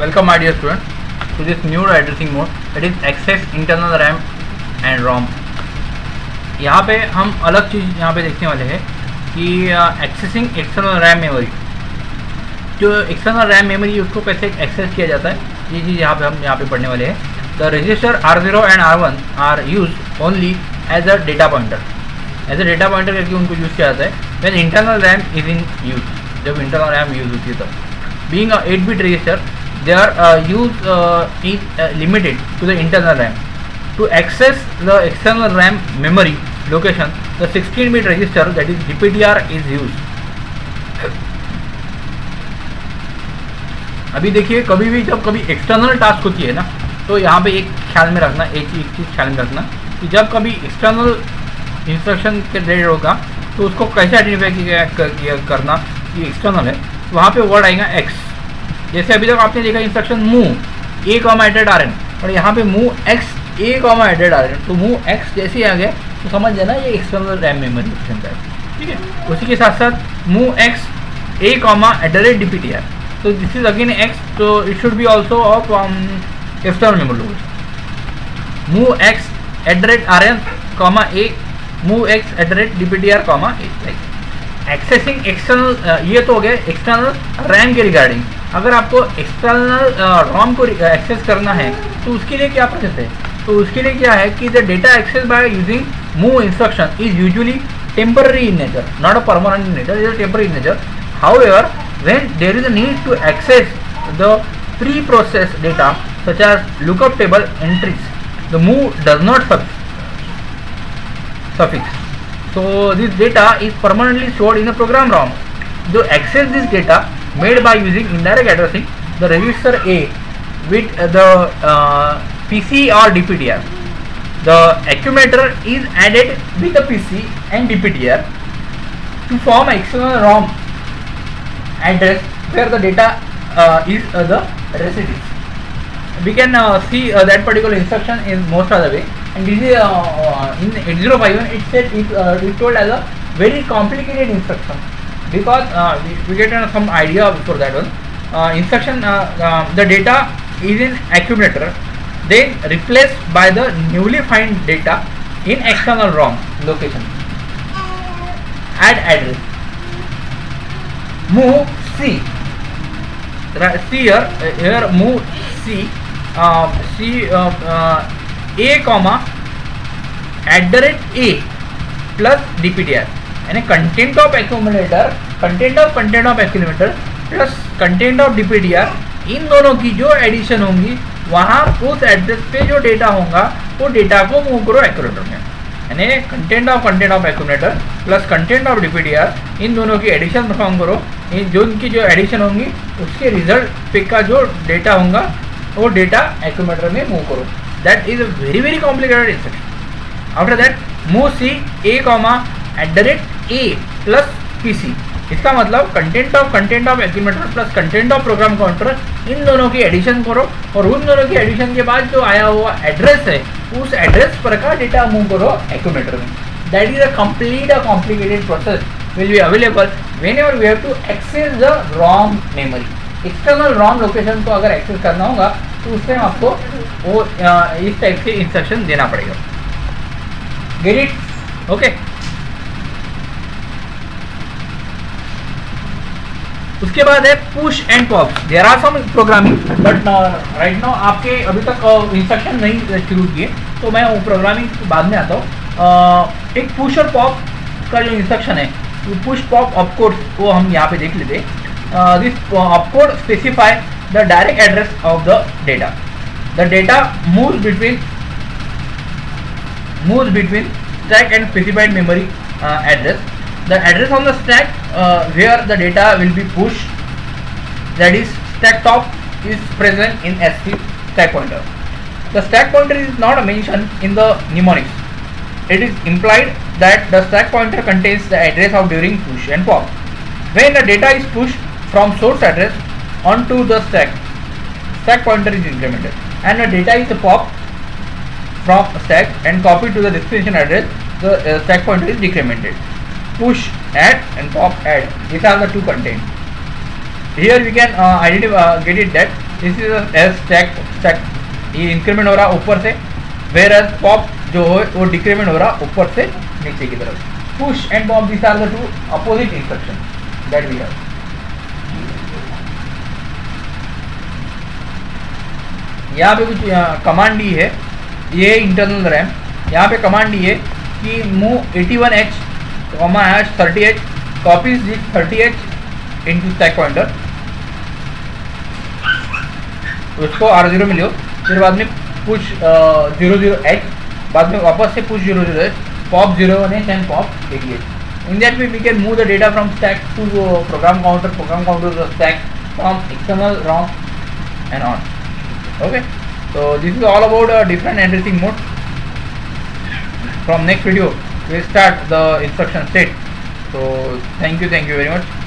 Welcome my dear student to this new addressing mode, that is access internal RAM and ROM। यहाँ पे हम अलग चीज़ यहाँ पे देखने वाले हैं कि एक्सेसिंग एक्सटर्नल रैम मेमोरी। जो एक्सटर्नल रैम मेमोरी उसको कैसे एक्सेस किया जाता है, ये चीज़ यहाँ पे पढ़ने वाले हैं। The register R0 and R1 are use only as a data pointer. As a data pointer करके उनको यूज़ किया जाता है when internal RAM is in use, जब इंटरनल रैम यूज होती है तब। Being a 8-bit register, their use is limited to the internal RAM. To access the external RAM memory location, the 16-bit register, that is DPTR, is used. अभी देखिए, कभी भी जब कभी एक्सटर्नल टास्क होती है ना, तो यहाँ पे एक ख्याल में रखना, एक चीज़ ख्याल में रखना कि जब कभी एक्सटर्नल इंस्ट्रक्शन के रिलेटेड होगा तो उसको कैसे आइडेंटिफाई करना कि एक्सटर्नल है। वहाँ पे वर्ड आएगा एक्स। जैसे अभी तक आपने देखा instruction move A comma added R N, और यहाँ पे move X A comma added R N. तो मूव एक्स जैसे ही आ गया तो समझ जाना ये एक्सटर्नल रैम मेमोरी ऑप्शन का है, ठीक है। उसी के साथ साथ move X A comma added DPTR, तो दिस इज अगेन एक्स, तो it should be also of external memory. Move X added R N comma A, move X added DPTR comma A, like accessing external. ये तो हो गया external RAM के regarding. अगर आपको external ROM को access करना है तो उसके लिए क्या प्रोसेस है, तो उसके लिए क्या है कि the data access by using move instruction is usually temporary in nature, not a permanent in nature, is a temporary in nature. However when there is a need to access the pre process data such as lookup table entries, the move does not suffix, so this data is permanently stored in a program ROM. To access this data made by using indirect addressing, the register A with the PC or DPTR. The accumulator is added with the PC and DPTR to form external ROM address where the data is the residues. We can see that particular instruction in most of the way, and this is in 8051 it said it told as a very complicated instruction, because we get some idea before that one. Instruction the data is in accumulator, then replaced by the newly find data in external ROM location. Add address. Move C. Here move C A comma @ A plus DPTR, यानी content of accumulator, content of accumulator plus content of DPTR, इन दोनों की जो addition होंगी वहाँ उस address पे जो data होगा वो डेटा को मूव करो एक्यूमुलेटर में, यानी content of accumulator plus content of DPTR, इन दोनों की एडिशन परफॉर्म करो। इन जो इनकी जो एडिशन होंगी उसके रिजल्ट पे का जो डेटा होगा वो डेटा एक्यूमुलेटर में मूव करो। That is a very complicated instruction. After that move C A comma @ A plus PC, इसका मतलब content of accumulator plus content of program counter, इन दोनों की एडिशन करो, और उन दोनों की एडिशन के बाद जो आया हुआ एड्रेस है उस एड्रेस पर का डेटा मूव करो एक्यूमुलेटर में। That is a complicated process will be available whenever we have to access the ROM memory. External ROM location को अगर एक्सेस करना होगा तो उसमें आपको वो इस टाइप से इंस्ट्रक्शन देना पड़ेगा। Get it? ओके। उसके बाद है push and pop. There are some programming, but right now आपके अभी तक इंस्ट्रक्शन नहीं शुरू किए, तो मैं वो प्रोग्रामिंग बाद में आता हूँ। एक पुश और पॉप का जो इंस्ट्रक्शन है, पुश पॉप ऑपकोड, वो हम यहाँ पे देख लेते। This opcode specify the direct address of the data. The data moves between stack and specified memory address. The address on the stack where the data will be push, that is stack top, is present in ST stack pointer. The stack pointer is not mention in the mnemonics. It is implied that the stack pointer contains the address of during push and pop. When the data is pushed from source address onto the stack pointer is incremented, and the data is popped from stack and copied to the destination address, the stack pointer is decremented. Push add and pop add, these are the two contained. Here we can get it that this is as stack ये increment हो रहा ऊपर से, where as pop जो है वो decrement हो रहा ऊपर से नीचे की तरफ. Push and pop, this are the two opposite instruction that we have. यहाँ पे कुछ कमांड दी है, ये इंटरनल रैम. यहाँ पे कमांड दी है कि move 81H, #30H, copies this 30H into stack pointer. उसको R0 में लियो, फिर बाद में पुश 00H, बाद में वापस से push 00H, pop 01H and pop 80H. In that way we can move the data from stack to program counter to the stack, from external ROM and on. Okay, so this is all about different addressing mode. From next video we will start the instruction set. So thank you very much.